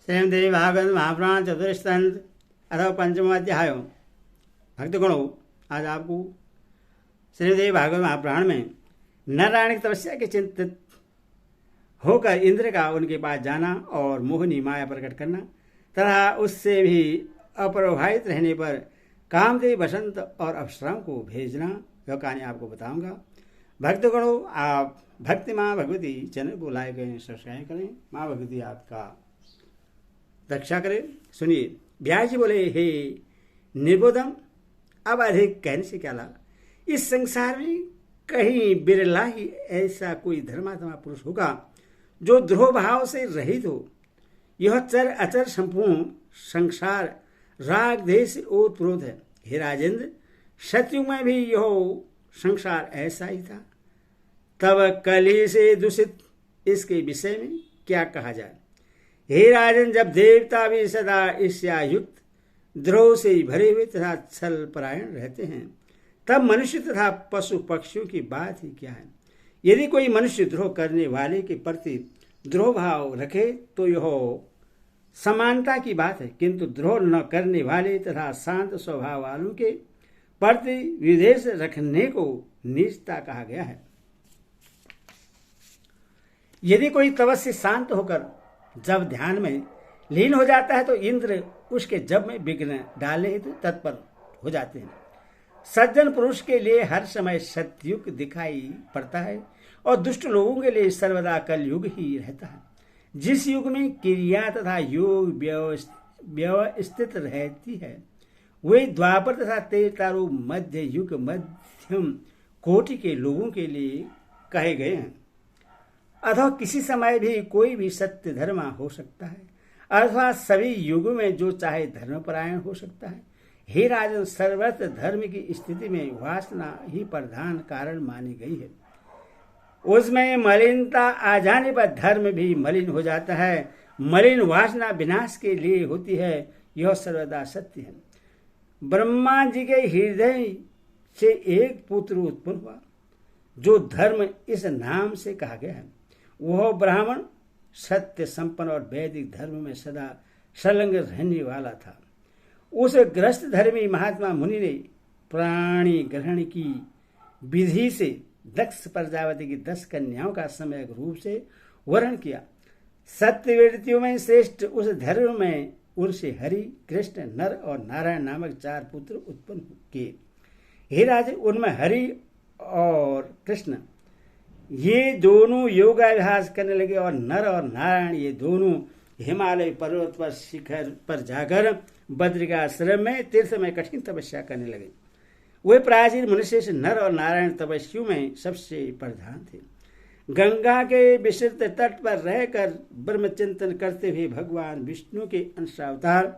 श्रीमद्देवी भागवत महापुराण चतुर्स्कंध अथवा पंचम अध्याय भक्त गणों। आज आपको श्रीमद्देवी भागवत महापुराण में नारायण की तपस्या के चिंतित होकर इंद्र का उनके पास जाना और मोहिनी माया प्रकट करना तथा उससे भी अप्रभावित रहने पर कामदेव बसंत और अप्सराओं को भेजना, यह कहानी आपको बताऊंगा। भक्तगणों, आप भक्ति माँ भगवती चैनल को लाइक करें, सब्सक्राइब करें। माँ भगवती आपका रक्षा करें। सुनिए। व्यास जी बोले, हे निबोधम, अब अधिक कहने से क्या लाभ। इस संसार में कहीं बिरला ही ऐसा कोई धर्मात्मा पुरुष होगा जो द्रोह भाव से रहित हो। यह चर अचर संपूर्ण संसार राग देश और क्रोध है। हे राजेंद्र, सतयुग में भी यह संसार ऐसा ही था। तब कली से दूषित इसके विषय में क्या कहा जाए। हे राजन, जब देवता भी सदा ईर्ष्यायुक्त द्रोह से भरे हुए तथा छल परायण रहते हैं, तब मनुष्य तथा पशु पक्षियों की बात ही क्या है। यदि कोई मनुष्य द्रोह करने वाले के प्रति द्रोह भाव रखे तो यह समानता की बात है, किंतु द्रोह न करने वाले तथा शांत स्वभाव वालों के प्रति विद्वेष रखने को नीचता कहा गया है। यदि कोई तपस्या शांत होकर जब ध्यान में लीन हो जाता है तो इंद्र उसके जप में विघ्न डालने हेतु तत्पर हो जाते हैं। सज्जन पुरुष के लिए हर समय सतयुग दिखाई पड़ता है और दुष्ट लोगों के लिए सर्वदा कलयुग ही रहता है। जिस युग में क्रिया तथा योग व्यवस्थित रहती है वे द्वापर तथा त्रेतारु मध्य युग मध्यम कोटि के लोगों के लिए कहे गए हैं। अथवा किसी समय भी कोई भी सत्य धर्म हो सकता है, अथवा सभी युगों में जो चाहे धर्मपरायण हो सकता है। हे राजन, सर्वत्र धर्म की स्थिति में वासना ही प्रधान कारण मानी गई है। उसमें मलिनता आ जाने पर धर्म भी मलिन हो जाता है। मलिन वासना विनाश के लिए होती है, यह सर्वदा सत्य है। ब्रह्मा जी के हृदय से एक पुत्र उत्पन्न हुआ जो धर्म इस नाम से कहा गया है। वह ब्राह्मण सत्य संपन्न और वैदिक धर्म में सदा संलग्न रहने वाला था। उस ग्रस्त धर्मी महात्मा मुनि ने प्राणी ग्रहण की विधि से दक्ष प्रजापति की 10 कन्याओं का सम्यक रूप से वर्णन किया। सत्यवृत्तियों में श्रेष्ठ उस धर्म में उनसे हरि, कृष्ण, नर और नारायण नामक 4 पुत्र उत्पन्न किए। हे राज, उनमें हरि और कृष्ण ये दोनों योगाभ्यास करने लगे और नर और नारायण ये दोनों हिमालय पर्वत पर शिखर पर जाकर बद्रिकाश्रम में तीर्थ में कठिन तपस्या करने लगे। वे प्राचीन मनुष्य से नर और नारायण तपस्वियों में सबसे प्रधान थे। गंगा के विस्तृत तट पर रहकर ब्रह्मचिंतन करते हुए भगवान विष्णु के अंशावतार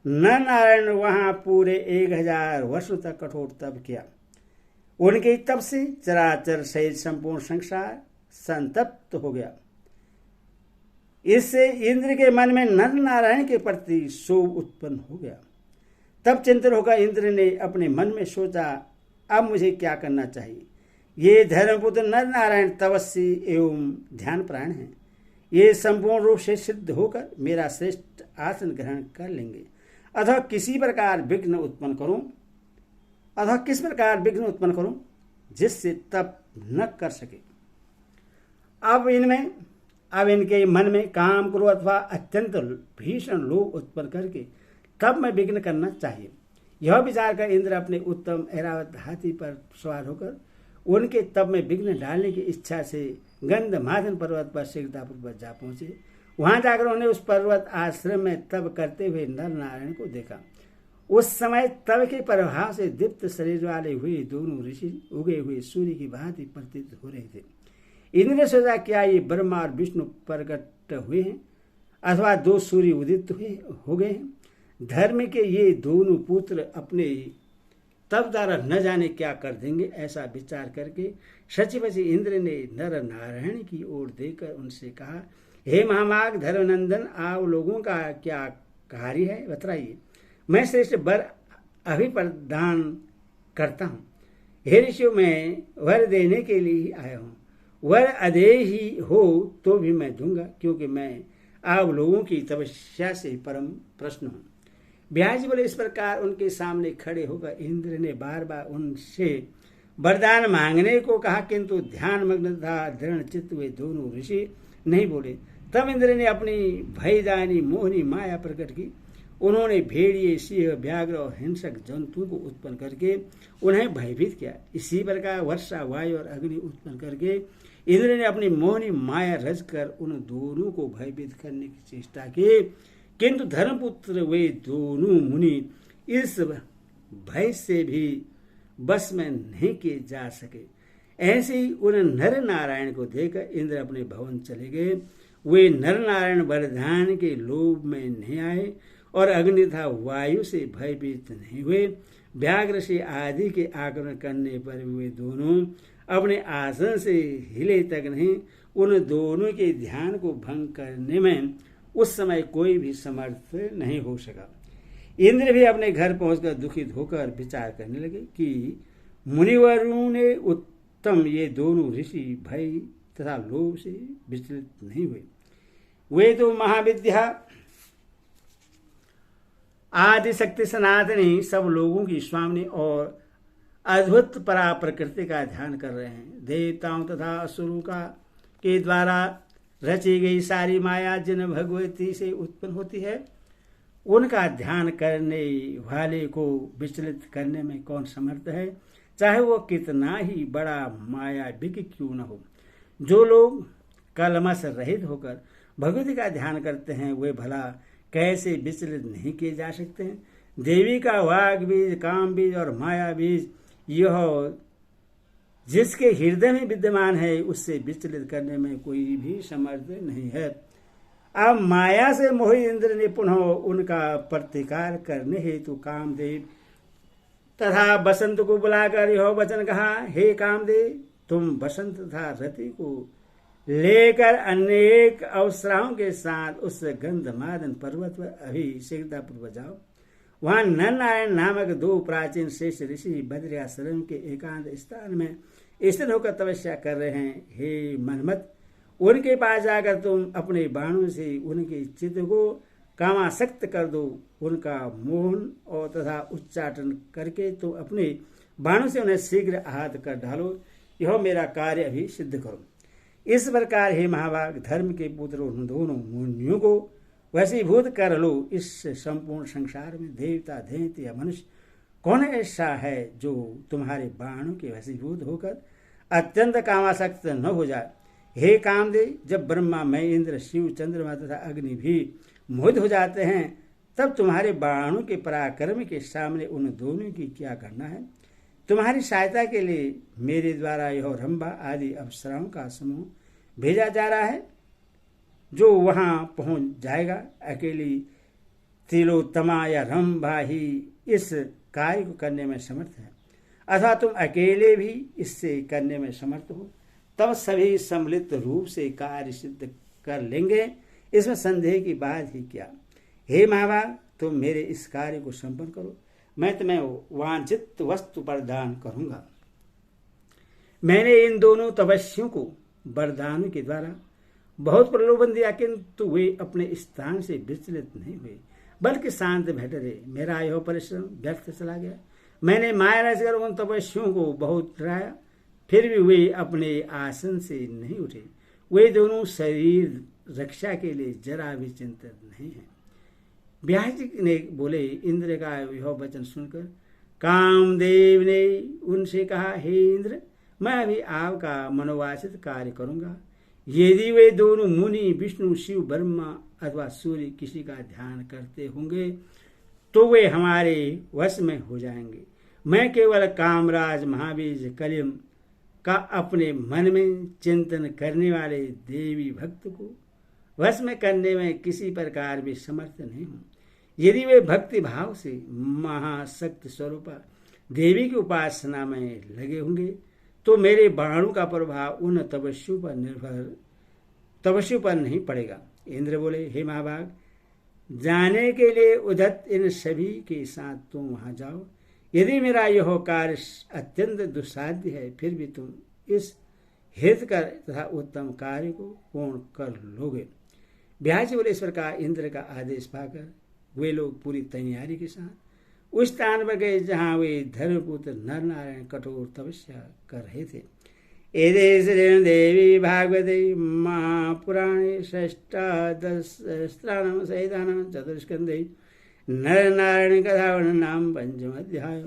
नर नारायण वहां पूरे 1000 वर्षों तक कठोर तप किया। उनके तप से चराचर सहित संपूर्ण संसार संतप्त हो गया। इससे इंद्र के मन में नर नारायण के प्रति शोभ उत्पन्न हो गया। तब चिंतन होकर इंद्र ने अपने मन में सोचा, अब मुझे क्या करना चाहिए। ये धर्मपुत्र नर नारायण तपस्वी एवं ध्यान प्राण हैं। ये संपूर्ण रूप से सिद्ध होकर मेरा श्रेष्ठ आसन ग्रहण कर लेंगे। अथवा किस प्रकार विघ्न उत्पन्न करूं जिससे तप न कर सके। अब इनके मन में काम क्रोध अथवा अत्यंत भीषण लोभ उत्पन्न करके तब में विघ्न करना चाहिए। यह विचार कर इंद्र अपने उत्तम ऐरावत हाथी पर सवार होकर उनके तब में विघ्न डालने की इच्छा से गंधमादन पर्वत पर शीघ्रतापूर्वक पर जा पहुंचे। वहां जाकर उन्होंने उस पर्वत आश्रम में तप करते हुए नर नारायण को देखा। उस समय तब के प्रभाव से दीप्त शरीर वाले हुए दोनों ऋषि उगे हुए सूर्य की भांति प्रतीत हो रहे थे। इंद्र ने सोचा, क्या ये ब्रह्मा और विष्णु प्रकट हुए हैं अथवा 2 सूर्य उदित हो गए हैं। धर्म के ये दोनों पुत्र अपने तप द्वारा न जाने क्या कर देंगे। ऐसा विचार करके सचिवची इंद्र ने नर नारायण की ओर देखकर उनसे कहा, हे महामाग धर्मनंदन, आप लोगों का क्या कार्य है बताइए। मैं श्रेष्ठ वर अभिप्रदान करता हूँ। हे ऋषियों, मैं वर देने के लिए ही आया हूँ। वर अदेय ही हो तो भी मैं दूंगा, क्योंकि मैं आप लोगों की तपस्या से परम प्रश्न हो। ब्यास जी बोले, इस प्रकार उनके सामने खड़े होकर इंद्र ने बार बार उनसे वरदान मांगने को कहा, किंतु ध्यान मग्न तथा दृढ़ चित्त वे दोनों ऋषि नहीं बोले। तब इंद्र ने अपनी भयदायनी मोहनी माया प्रकट की। उन्होंने भेड़िए, सिंह, व्याघ्र और हिंसक जंतुओं को उत्पन्न करके उन्हें भयभीत किया। इसी प्रकार वर्षा, वायु और अग्नि उत्पन्न करके इंद्र ने अपनी मोहनी माया रच कर उन दोनों को भयभीत करने की चेष्टा की, किंतु धर्मपुत्र वे दोनों मुनि इस भय से भी बस में नहीं किए जा सके। ऐसे ही उन नर नारायण को देखकर इंद्र अपने भवन चले गए। वे नर नारायण वरदान के लोभ में नहीं आए और अग्नि तथा वायु से भयभीत नहीं हुए। व्याघ्र से आदि के आक्रमण करने पर वे दोनों अपने आसन से हिले तक नहीं। उन दोनों के ध्यान को भंग करने में उस समय कोई भी समर्थ नहीं हो सका। इंद्र भी अपने घर पहुंचकर दुखित होकर विचार करने लगे कि मुनिवरों ने उत्तम ये दोनों ऋषि भय तथा लोभ से विचलित नहीं हुए। वे तो महाविद्या आदि शक्ति सनातनी सब लोगों की स्वामी और अद्भुत परा प्रकृति का ध्यान कर रहे हैं। देवताओं तथा असुरों का के द्वारा रची गई सारी माया जिन भगवती से उत्पन्न होती है, उनका ध्यान करने वाले को विचलित करने में कौन समर्थ है, चाहे वो कितना ही बड़ा मायाविक क्यों न हो। जो लोग कलमश रहित होकर भगवती का ध्यान करते हैं, वे भला कैसे विचलित नहीं किए जा सकते हैं। देवी का वाग बीज, काम बीज और माया बीज, यह जिसके हृदय में विद्यमान है, उससे विचलित करने में कोई भी समर्थ नहीं है। अब माया से मोहित इंद्र ने पुनः उनका प्रतिकार करने हेतु कामदेव तथा बसंत को बुलाकर यह वचन कहा, हे कामदेव, तुम बसंत तथा रति को लेकर अनेक अवसराओं के साथ उस गंधमादन पर्वत पर अभी शीघ्रतापूर्वक जाओ। वहां नरनारायण नामक दो प्राचीन श्रेष्ठ ऋषि बद्रिकाश्रम के एकांत स्थान में स्थिर होकर तपस्या कर रहे हैं। हे मनमत, उनके पास जाकर तुम अपने बाणों से उनके चित्त को कामासक्त कर दो। उनका मोहन और तथा उच्चाटन करके तुम अपने बाणों से उन्हें शीघ्र आहत कर डालो। यह मेरा कार्य अभी सिद्ध करो। इस प्रकार हे महाभाग, धर्म के पुत्र उन दोनों मुनियों को वशीभूत कर लो। इस संपूर्ण संसार में देवता, दैत्य या मनुष्य कौन ऐसा है जो तुम्हारे बाणों के वशीभूत होकर अत्यंत कामासक्त न हो जाए। हे कामदेव, जब ब्रह्मा, मैं, इंद्र, शिव, चंद्रमा तथा अग्नि भी मोहित हो जाते हैं, तब तुम्हारे बाणों के पराक्रम के सामने उन दोनों की क्या करना है। तुम्हारी सहायता के लिए मेरे द्वारा यह रंभा आदि अप्सराओं का समूह भेजा जा रहा है, जो वहां पहुंच जाएगा। अकेली तिलोत्तमा या रंभा ही इस कार्य को करने में समर्थ है, अथवा तुम अकेले भी इससे करने में समर्थ हो, तब सभी सम्मिलित रूप से कार्य सिद्ध कर लेंगे। इसमें संदेह की बात ही क्या। हे महाभाग, तुम मेरे इस कार्य को संपन्न करो, मैं तुम्हें वांछित वस्तु प्रदान करूंगा। मैंने इन दोनों तपस्वियों को वरदानों के द्वारा बहुत प्रलोभन दिया, किंतु वे अपने स्थान से विचलित नहीं हुए, बल्कि शांत बैठे रहे। मेरा यह परिश्रम व्यर्थ चला गया। मैंने माया रचकर उन तपस्वियों को बहुत डराया, फिर भी वे अपने आसन से नहीं उठे। वे दोनों शरीर रक्षा के लिए जरा भी चिंतित नहीं है। व्यास जी ने बोले, इंद्र का यह वचन सुनकर कामदेव ने उनसे कहा, हे इंद्र, मैं अभी आपका मनोवांछित कार्य करूंगा। यदि वे दोनों मुनि विष्णु, शिव, ब्रह्मा अथवा सूर्य किसी का ध्यान करते होंगे, तो वे हमारे वश में हो जाएंगे। मैं केवल कामराज महाबीज कलिम का अपने मन में चिंतन करने वाले देवी भक्त को वश में करने में किसी प्रकार भी समर्थ नहीं हूं। यदि वे भक्ति भाव से महाशक्ति स्वरूपा देवी की उपासना में लगे होंगे, तो मेरे बाणों का प्रभाव उन तपस्वियों पर नहीं पड़ेगा। इंद्र बोले, हे महाभाग, जाने के लिए उदत इन सभी के साथ तुम वहां जाओ। यदि मेरा यह कार्य अत्यंत दुस्साध्य है, फिर भी तुम इस हितकर तथा उत्तम कार्य को पूर्ण कर लोगे। ब्याज बोले इस प्रकार इंद्र का आदेश पाकर वे लोग पूरी तैयारी के साथ उस स्थान पर गए जहाँ वे धर्मपुत्र नर नारायण कठोर तपस्या कर रहे थे। एते श्री देवी भागवते महापुराणे षष्ठादशस्त्राणां सहितानां चतुर्स्कन्धे नर नारायण कथा नाम पंचम अध्याय।